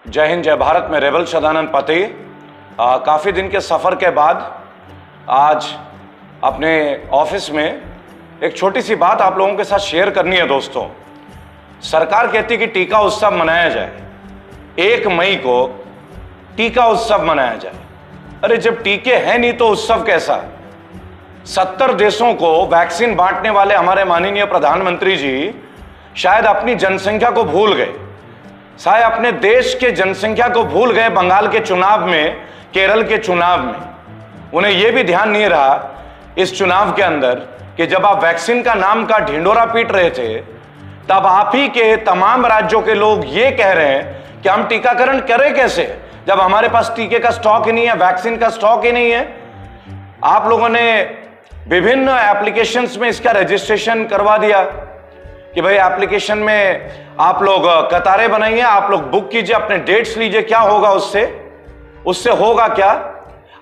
जय हिंद जय भारत। मैं रेबल सदानंद पति काफ़ी दिन के सफ़र के बाद आज अपने ऑफिस में एक छोटी सी बात आप लोगों के साथ शेयर करनी है। दोस्तों, सरकार कहती है कि टीका उत्सव मनाया जाए, 1 मई को टीका उत्सव मनाया जाए। अरे जब टीके हैं नहीं तो उत्सव कैसा? 70 देशों को वैक्सीन बांटने वाले हमारे माननीय प्रधानमंत्री जी शायद अपनी जनसंख्या को भूल गए, शायद अपने देश के जनसंख्या को भूल गए। बंगाल के चुनाव में, केरल के चुनाव में उन्हें यह भी ध्यान नहीं रहा इस चुनाव के अंदर कि जब आप वैक्सीन का नाम का ढिंडोरा पीट रहे थे तब आप ही के तमाम राज्यों के लोग ये कह रहे हैं कि हम टीकाकरण करें कैसे जब हमारे पास टीके का स्टॉक ही नहीं है, वैक्सीन का स्टॉक ही नहीं है। आप लोगों ने विभिन्न एप्लीकेशंस में इसका रजिस्ट्रेशन करवा दिया कि भाई एप्लीकेशन में आप लोग कतारें बनाइए, आप लोग बुक कीजिए, अपने डेट्स लीजिए। क्या होगा उससे होगा क्या?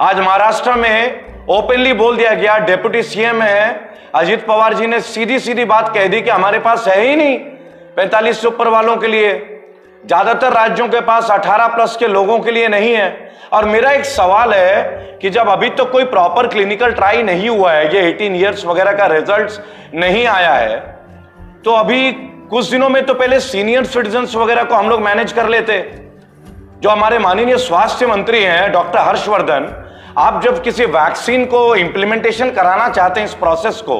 आज महाराष्ट्र में ओपनली बोल दिया गया, डेप्यूटी सीएम है अजीत पवार जी ने सीधी सीधी बात कह दी कि हमारे पास है ही नहीं 45 से ऊपर वालों के लिए। ज्यादातर राज्यों के पास 18+ के लोगों के लिए नहीं है। और मेरा एक सवाल है कि जब अभी तक तो कोई प्रॉपर क्लिनिकल ट्राई नहीं हुआ है, ये 18 ईयर्स वगैरह का रिजल्ट्स नहीं आया है, तो अभी कुछ दिनों में तो पहले सीनियर सिटीजन्स वगैरह को हम लोग मैनेज कर लेते। जो हमारे माननीय स्वास्थ्य मंत्री हैं डॉक्टर हर्षवर्धन, आप जब किसी वैक्सीन को इंप्लीमेंटेशन कराना चाहते हैं इस प्रोसेस को,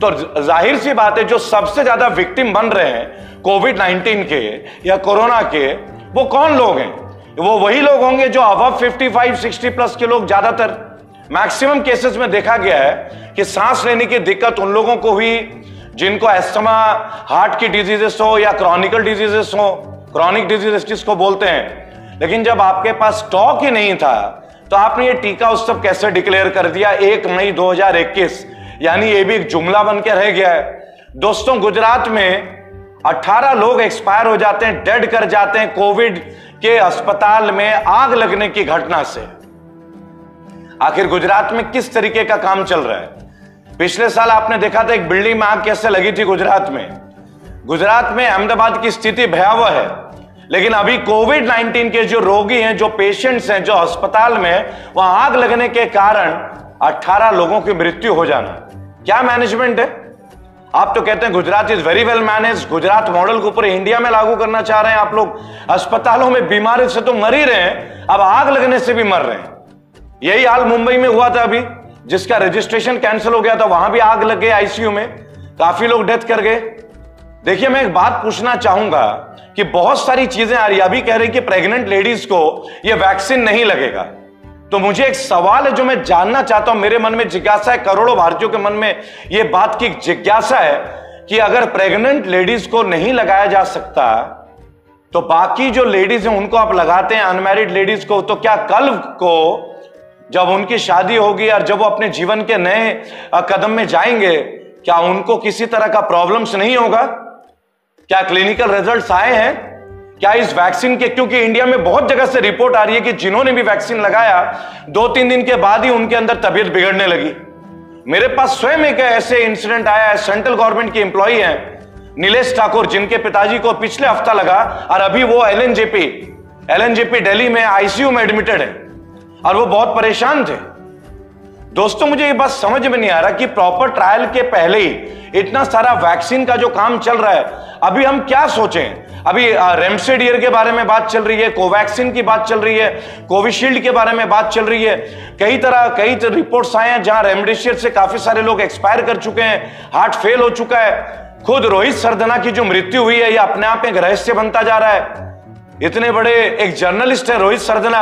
तो जाहिर सी बात है जो सबसे ज्यादा विक्टिम बन रहे हैं कोविड-19 के या कोरोना के, वो कौन लोग हैं? वो वही लोग होंगे जो अबव 55-60+ के लोग। ज्यादातर मैक्सिमम केसेस में देखा गया है कि सांस लेने की दिक्कत उन लोगों को हुई जिनको एस्थमा, हार्ट की डिजीजेस हो या क्रॉनिकल डिजीजेस हो, क्रॉनिक डिजीजेस जिसको बोलते हैं। लेकिन जब आपके पास स्टॉक ही नहीं था तो आपने ये टीका उत्सव कैसे डिक्लेयर कर दिया 1 मई 2021? यानी ये भी एक जुमला बन के रह गया है। दोस्तों, गुजरात में 18 लोग एक्सपायर हो जाते हैं, डेड कर जाते हैं कोविड के अस्पताल में आग लगने की घटना से। आखिर गुजरात में किस तरीके का काम चल रहा है? पिछले साल आपने देखा था एक बिल्डिंग में आग कैसे लगी थी गुजरात में। गुजरात में अहमदाबाद की स्थिति भयावह है, लेकिन अभी कोविड-19 के जो रोगी हैं, जो पेशेंट्स हैं, जो अस्पताल में, वहां आग लगने के कारण 18 लोगों की मृत्यु हो जाना, क्या मैनेजमेंट है? आप तो कहते हैं Gujarat is very well manage, Gujarat model को पूरे इंडिया में लागू करना चाह रहे हैं आप लोग। अस्पतालों में बीमारी से तो मर ही रहे हैं, अब आग लगने से भी मर रहे हैं। यही हाल मुंबई में हुआ था अभी, जिसका रजिस्ट्रेशन कैंसिल हो गया था, वहां भी आग लग गई आईसीयू में, काफी लोग डेथ कर गए। देखिए, मैं एक बात पूछना चाहूंगा कि बहुत सारी चीजें आ रही है। अभी कह रही कि प्रेग्नेंट लेडीज को यह वैक्सीन नहीं लगेगा, तो मुझे एक सवाल है जो मैं जानना चाहता हूं, मेरे मन में जिज्ञासा है, करोड़ों भारतीयों के मन में यह बात की जिज्ञासा है कि अगर प्रेग्नेंट लेडीज को नहीं लगाया जा सकता तो बाकी जो लेडीज हैं उनको आप लगाते हैं, अनमैरिड लेडीज को, तो क्या कल को जब उनकी शादी होगी और जब वो अपने जीवन के नए कदम में जाएंगे, क्या उनको किसी तरह का प्रॉब्लम्स नहीं होगा? क्या क्लिनिकल रिजल्ट्स आए हैं क्या इस वैक्सीन के? क्योंकि इंडिया में बहुत जगह से रिपोर्ट आ रही है कि जिन्होंने भी वैक्सीन लगाया 2-3 दिन के बाद ही उनके अंदर तबीयत बिगड़ने लगी। मेरे पास स्वयं एक ऐसे इंसिडेंट आया है। सेंट्रल गवर्नमेंट के एम्प्लॉई हैं नीलेश ठाकुर, जिनके पिताजी को पिछले हफ्ता लगा और अभी वो एलएनजेपी दिल्ली में आईसीयू में एडमिटेड है और वो बहुत परेशान थे। दोस्तों, मुझे ये बात समझ में नहीं आ रहा कि प्रॉपर ट्रायल के पहले ही इतना सारा वैक्सीन का जो काम चल रहा है, अभी हम क्या सोचें? अभी रेमडेसिविर के बारे में बात चल रही है, कोवैक्सीन की बात चल रही है, कोविशील्ड के बारे में बात चल रही है। कई रिपोर्ट्स आए हैं जहां रेमडेसिविर से काफी सारे लोग एक्सपायर कर चुके हैं, हार्ट फेल हो चुका है। खुद रोहित सरदना की जो मृत्यु हुई है, यह अपने आप एक रहस्य बनता जा रहा है। इतने बड़े एक जर्नलिस्ट है रोहित सरदना,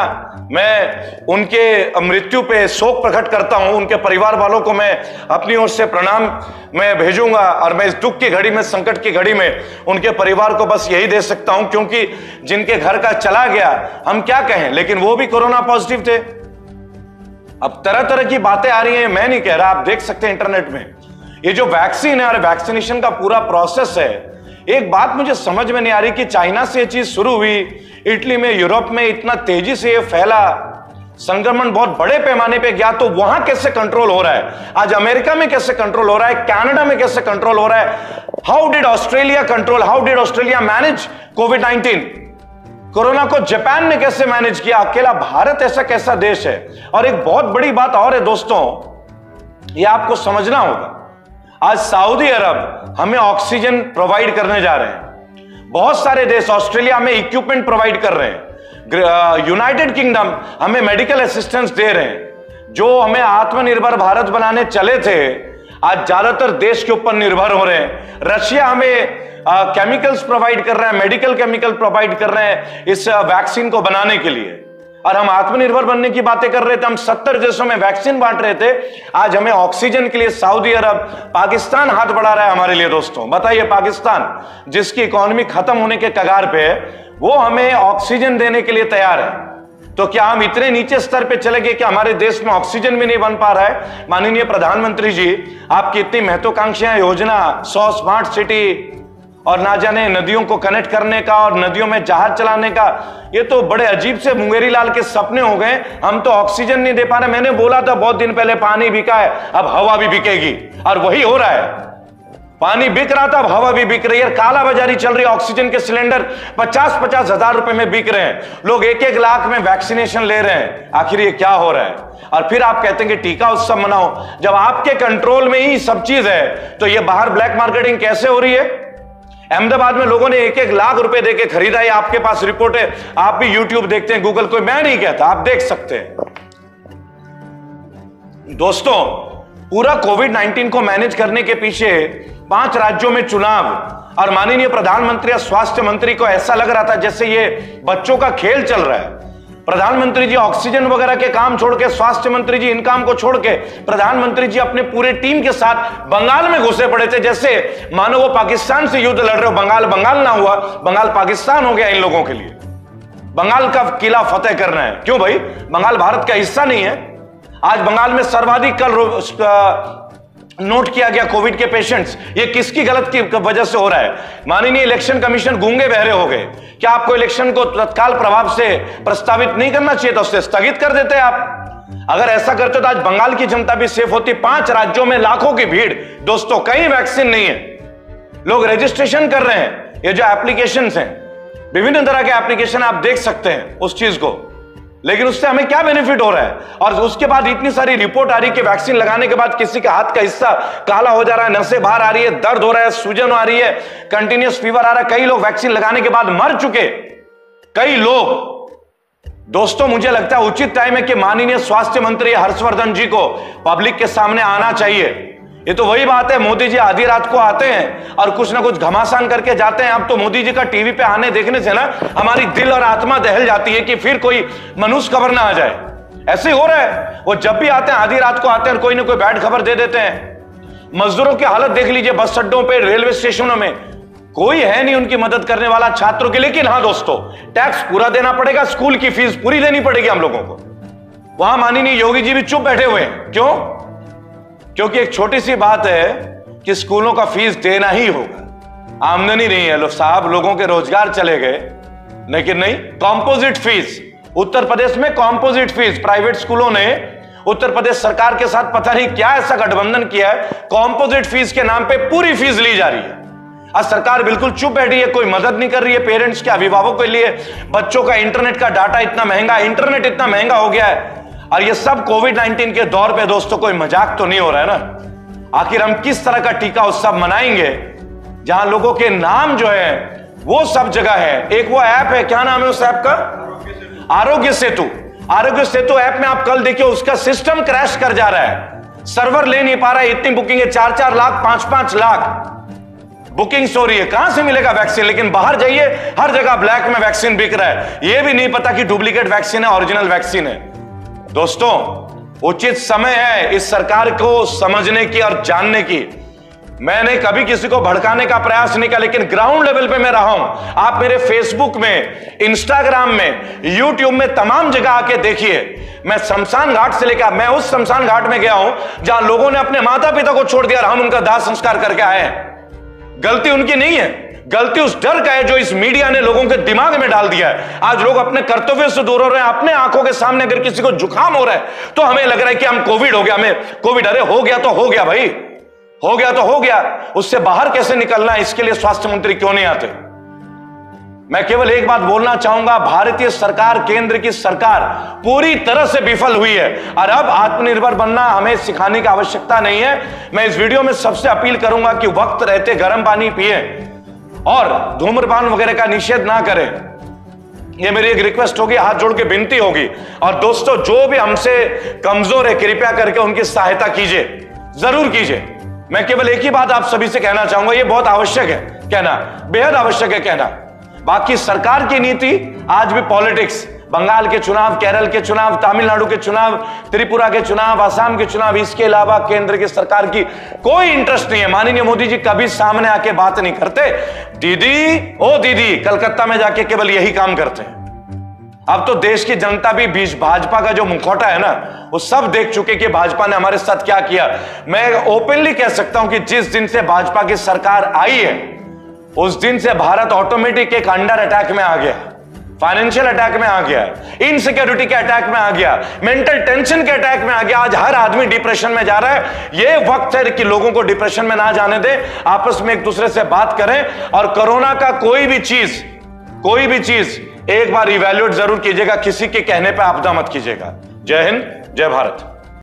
मैं उनके मृत्यु पे शोक प्रकट करता हूं। उनके परिवार वालों को मैं अपनी ओर से प्रणाम मैं भेजूंगा और मैं इस दुख की घड़ी में, संकट की घड़ी में उनके परिवार को बस यही दे सकता हूं, क्योंकि जिनके घर का चला गया हम क्या कहें, लेकिन वो भी कोरोना पॉजिटिव थे। अब तरह तरह की बातें आ रही हैं, मैं नहीं कह रहा, आप देख सकते हैं इंटरनेट में। ये जो वैक्सीन है और वैक्सीनेशन का पूरा प्रोसेस है, एक बात मुझे समझ में नहीं आ रही कि चाइना से ये चीज शुरू हुई, इटली में, यूरोप में इतना तेजी से ये फैला, संक्रमण बहुत बड़े पैमाने पे गया, तो वहां कैसे कंट्रोल हो रहा है? आज अमेरिका में कैसे कंट्रोल हो रहा है? कनाडा में कैसे कंट्रोल हो रहा है? How did Australia control, how did Australia manage covid? Corona को जापान ने कैसे मैनेज किया, अकेला भारत ऐसा कैसा देश है। और एक बहुत बड़ी बात और है दोस्तों, ये आपको समझना होगा, आज सऊदी अरब हमें ऑक्सीजन प्रोवाइड करने जा रहे हैं, बहुत सारे देश, ऑस्ट्रेलिया में इक्विपमेंट प्रोवाइड कर रहे हैं, यूनाइटेड किंगडम हमें मेडिकल असिस्टेंस दे रहे हैं। जो हमें आत्मनिर्भर भारत बनाने चले थे, आज ज्यादातर देश के ऊपर निर्भर हो रहे हैं। रशिया हमें केमिकल्स प्रोवाइड कर रहा है, मेडिकल केमिकल प्रोवाइड कर रहे हैं इस वैक्सीन को बनाने के लिए, और हम आत्मनिर्भर बनने की बातें कर रहे थे। हम 70 देशों में वैक्सीन बांट रहे थे, आज हमें ऑक्सीजन के लिए सऊदी अरब, पाकिस्तान हाथ बढ़ा रहा है हमारे लिए। दोस्तों बताइए, पाकिस्तान जिसकी इकोनॉमी खत्म होने के कगार पे है, वो हमें ऑक्सीजन देने के लिए तैयार है। तो क्या हम इतने नीचे स्तर पे चले गए कि हमारे देश में ऑक्सीजन भी नहीं बन पा रहा है? माननीय प्रधानमंत्री जी, आपकी इतनी महत्वाकांक्षी योजना 100 स्मार्ट सिटी और ना जाने नदियों को कनेक्ट करने का और नदियों में जहाज चलाने का, ये तो बड़े अजीब से मुंगेरी लाल के सपने हो गए। हम तो ऑक्सीजन नहीं दे पा रहे। मैंने बोला था बहुत दिन पहले, पानी बिका है, अब हवा भी बिकेगी, और वही हो रहा है। पानी बिक रहा था, अब हवा भी बिक रही है। काला बाजारी चल रही है, ऑक्सीजन के सिलेंडर 50-50 हजार रुपए में बिक रहे हैं। लोग 1-1 लाख में वैक्सीनेशन ले रहे हैं। आखिर ये क्या हो रहा है? और फिर आप कहते हैं कि टीका उत्सव मनाओ। जब आपके कंट्रोल में ही सब चीज है, तो ये बाहर ब्लैक मार्केटिंग कैसे हो रही है? अहमदाबाद में लोगों ने 1-1 लाख रुपए देके खरीदा है। आपके पास रिपोर्ट है, आप भी यूट्यूब देखते हैं, गूगल, कोई मैं नहीं कहता, आप देख सकते हैं। दोस्तों, पूरा कोविड-19 को मैनेज करने के पीछे 5 राज्यों में चुनाव, और माननीय प्रधानमंत्री और स्वास्थ्य मंत्री को ऐसा लग रहा था जैसे ये बच्चों का खेल चल रहा है। प्रधानमंत्री जी ऑक्सीजन वगैरह के काम छोड़ के, स्वास्थ्य मंत्री जी इन काम को छोड़ के, प्रधानमंत्री जी अपने पूरे टीम के साथ बंगाल में घुसे पड़े थे, जैसे मानो वो पाकिस्तान से युद्ध लड़ रहे हो। बंगाल ना हुआ, बंगाल पाकिस्तान हो गया इन लोगों के लिए। बंगाल का किला फतेह करना है। क्यों भाई? बंगाल भारत का हिस्सा नहीं है? आज बंगाल में सर्वाधिक कल नोट किया गया कोविड के पेशेंट्स। ये किसकी गलत की वजह से हो रहा है? माननीय इलेक्शन कमीशन गूंगे बहरे हो गए। क्या आपको इलेक्शन को तत्काल प्रभाव से प्रस्तावित नहीं करना चाहिए था? उससे स्थगित कर देते आप। अगर ऐसा करते तो आज बंगाल की जनता भी सेफ होती। 5 राज्यों में लाखों की भीड़। दोस्तों, कहीं वैक्सीन नहीं है, लोग रजिस्ट्रेशन कर रहे हैं। ये जो एप्लीकेशन हैं, विभिन्न तरह के एप्लीकेशन, आप देख सकते हैं उस चीज को, लेकिन उससे हमें क्या बेनिफिट हो रहा है? और उसके बाद इतनी सारी रिपोर्ट आ रही है कि वैक्सीन लगाने के बाद किसी के हाथ का हिस्सा काला हो जा रहा है, नसें बाहर आ रही है, दर्द हो रहा है, सूजन आ रही है, कंटिन्यूअस फीवर आ रहा है। कई लोग वैक्सीन लगाने के बाद मर चुके, कई लोग। दोस्तों, मुझे लगता है उचित टाइम है कि माननीय स्वास्थ्य मंत्री हर्षवर्धन जी को पब्लिक के सामने आना चाहिए। ये तो वही बात है, मोदी जी आधी रात को आते हैं और कुछ ना कुछ घमासान करके जाते हैं। अब तो मोदी जी का टीवी पे आने देखने से ना हमारी दिल और आत्मा दहल जाती है कि फिर कोई मनुष्य खबर ना आ जाए। ऐसे ही हो रहा है, वो जब भी आते हैं आधी रात को आते हैं और कोई ना कोई बैड खबर दे देते हैं। मजदूरों की हालत देख लीजिए, बस अड्डों पे, रेलवे स्टेशनों में कोई है नहीं उनकी मदद करने वाला, छात्रों की। लेकिन हाँ दोस्तों, टैक्स पूरा देना पड़ेगा, स्कूल की फीस पूरी देनी पड़ेगी हम लोगों को। वहां माननीय योगी जी भी चुप बैठे हुए हैं। क्यों? क्योंकि एक छोटी सी बात है कि स्कूलों का फीस देना ही होगा। आमदनी नहीं है साहब, लोगों के रोजगार चले गए, लेकिन नहीं, कॉम्पोजिट फीस। उत्तर प्रदेश में कॉम्पोजिट फीस, प्राइवेट स्कूलों ने उत्तर प्रदेश सरकार के साथ पता नहीं क्या ऐसा गठबंधन किया है, कॉम्पोजिट फीस के नाम पे पूरी फीस ली जा रही है। आज सरकार बिल्कुल चुप बैठी है, कोई मदद नहीं कर रही है पेरेंट्स के, अभिभावकों के लिए। बच्चों का इंटरनेट का डाटा इतना महंगा, इंटरनेट इतना महंगा हो गया है, और ये सब कोविड-19 के दौर पे। दोस्तों, कोई मजाक तो नहीं हो रहा है ना? आखिर हम किस तरह का टीका उत्सव मनाएंगे जहां लोगों के नाम जो है वो सब जगह है? एक वो ऐप है, क्या नाम है उस ऐप का? आरोग्य सेतु। आरोग्य सेतु ऐप में आप कल देखिए, उसका सिस्टम क्रैश कर जा रहा है, सर्वर ले नहीं पा रहा है। इतनी बुकिंग है, 4-4 लाख, 5-5 लाख बुकिंग हो रही है। कहां से मिलेगा वैक्सीन? लेकिन बाहर जाइए, हर जगह ब्लैक में वैक्सीन बिक रहा है। यह भी नहीं पता कि डुप्लीकेट वैक्सीन है, ओरिजिनल वैक्सीन है। दोस्तों, उचित समय है इस सरकार को समझने की और जानने की। मैंने कभी किसी को भड़काने का प्रयास नहीं किया, लेकिन ग्राउंड लेवल पे मैं रहा हूं। आप मेरे फेसबुक में, इंस्टाग्राम में, यूट्यूब में, तमाम जगह आके देखिए। मैं शमशान घाट से लेकर, मैं उस शमशान घाट में गया हूं जहां लोगों ने अपने माता पिता को छोड़ दिया और हम उनका दाह संस्कार करके आए हैं। गलती उनकी नहीं है, गलती उस डर का है जो इस मीडिया ने लोगों के दिमाग में डाल दिया है। आज लोग अपने कर्तव्य से दूर हो रहे हैं। अपने आंखों के सामने अगर किसी को जुकाम हो रहा है तो हमें लग रहा है कि हम कोविड हो गया, हमें कोविड। अरे हो गया तो हो गया भाई, हो गया तो हो गया। उससे बाहर कैसे निकलना है, इसके लिए स्वास्थ्य मंत्री क्यों नहीं आते? मैं केवल एक बात बोलना चाहूंगा, भारतीय सरकार, केंद्र की सरकार पूरी तरह से विफल हुई है और अब आत्मनिर्भर बनना हमें सिखाने की आवश्यकता नहीं है। मैं इस वीडियो में सबसे अपील करूंगा कि वक्त रहते गर्म पानी पिए और धूम्रपान वगैरह का निषेध ना करें। यह मेरी एक रिक्वेस्ट होगी, हाथ जोड़ के विनती होगी। और दोस्तों, जो भी हमसे कमजोर है, कृपया करके उनकी सहायता कीजिए, जरूर कीजिए। मैं केवल एक ही बात आप सभी से कहना चाहूंगा, यह बहुत आवश्यक है कहना, बेहद आवश्यक है कहना। बाकी सरकार की नीति आज भी पॉलिटिक्स, बंगाल के चुनाव, केरल के चुनाव, तमिलनाडु के चुनाव, त्रिपुरा के चुनाव, असम के चुनाव, इसके अलावा केंद्र की सरकार की कोई इंटरेस्ट नहीं है। माननीय मोदी जी कभी सामने आके बात नहीं करते। दीदी, ओ दीदी, कलकत्ता में जाके केवल यही काम करते हैं। अब तो देश की जनता भी बीच भाजपा का जो मुखौटा है ना, वो सब देख चुके कि भाजपा ने हमारे साथ क्या किया। मैं ओपनली कह सकता हूं कि जिस दिन से भाजपा की सरकार आई है, उस दिन से भारत ऑटोमेटिक एक अंडर अटैक में आ गया, फाइनेंशियल अटैक में आ गया, इनसिक्योरिटी के अटैक में आ गया, मेंटल टेंशन के अटैक में आ गया। आज हर आदमी डिप्रेशन में जा रहा है। यह वक्त है कि लोगों को डिप्रेशन में ना जाने दें, आपस में एक दूसरे से बात करें और कोरोना का कोई भी चीज एक बार इवैल्यूएट जरूर कीजिएगा, किसी के कहने पर आपदा मत कीजिएगा। जय हिंद, जय भारत।